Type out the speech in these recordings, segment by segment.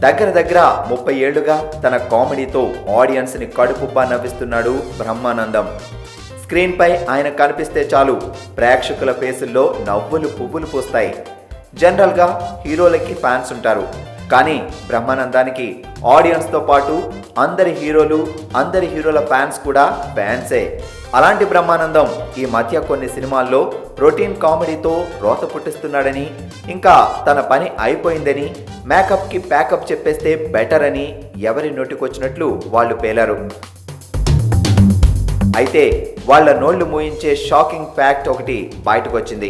దగ్గర దగ్గర 30 ఏళ్లుగా తన కామెడీతో ఆడియన్స్ని కడుపుబ్బా నవ్విస్తున్నాడు బ్రహ్మానందం. స్క్రీన్ పై ఆయన కనిపిస్తే చాలు ప్రేక్షకుల ఫేసుల్లో నవ్వులు పువ్వులు పూస్తాయి. జనరల్గా హీరోలకి ఫ్యాన్స్ ఉంటారు, కానీ బ్రహ్మానందానికి ఆడియన్స్తో పాటు అందరి హీరోల ఫ్యాన్స్ కూడా ఫ్యాన్సే. అలాంటి బ్రహ్మానందం ఈ మధ్య కొన్ని సినిమాల్లో రొటీన్ కామెడీతో రోత పుట్టిస్తున్నాడని, ఇంకా తన పని అయిపోయిందని, మేకప్కి ప్యాకప్ చెప్పేస్తే బెటర్ అని ఎవరి నోటికొచ్చినట్లు వాళ్ళు పేలారు. అయితే వాళ్ళ నోళ్లు మూయించే షాకింగ్ ఫ్యాక్ట్ ఒకటి బయటకొచ్చింది.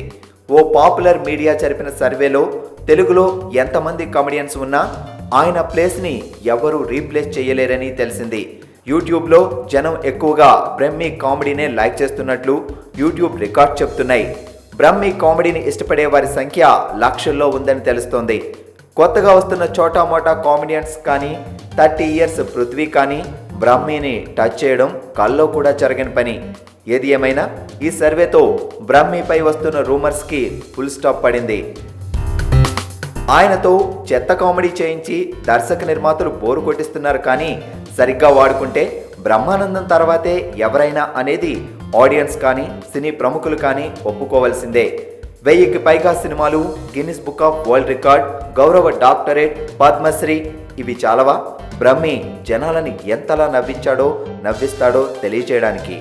ఓ పాపులర్ మీడియా జరిపిన సర్వేలో తెలుగులో ఎంతమంది కమెడియన్స్ ఉన్నా ఆయన ప్లేస్ని ఎవరూ రీప్లేస్ చేయలేరని తెలిసింది. యూట్యూబ్లో జనం ఎక్కువగా బ్రహ్మి కామెడీనే లైక్ చేస్తున్నట్లు యూట్యూబ్ రికార్డ్ చెప్తున్నాయి. బ్రహ్మి కామెడీని ఇష్టపడే వారి సంఖ్య లక్షల్లో ఉందని తెలుస్తోంది. కొత్తగా వస్తున్న చోటా మోటా కామెడియన్స్ కానీ 30 ఇయర్స్ పృథ్వీ కానీ బ్రహ్మిని టచ్ చేయడం కల్లో కూడా జరగని పని. ఏది ఏమైనా ఈ సర్వేతో బ్రహ్మిపై వస్తున్న రూమర్స్కి ఫుల్ స్టాప్ పడింది. ఆయనతో చెత్త కామెడీ చేయించి దర్శక నిర్మాతలు బోరు కొట్టిస్తున్నారు, కానీ సరిగ్గా వాడుకుంటే బ్రహ్మానందం తర్వాతే ఎవరైనా అనేది ఆడియన్స్ కానీ సినీ ప్రముఖులు కానీ ఒప్పుకోవాల్సిందే. 1000కి పైగా సినిమాలు, Guinness book of world record, గౌరవ డాక్టరేట్, పద్మశ్రీ ఇవి చాలవా బ్రహ్మి జనాలని ఎంతలా నవ్వించాడో నవ్విస్తాడో తెలియచేయడానికి?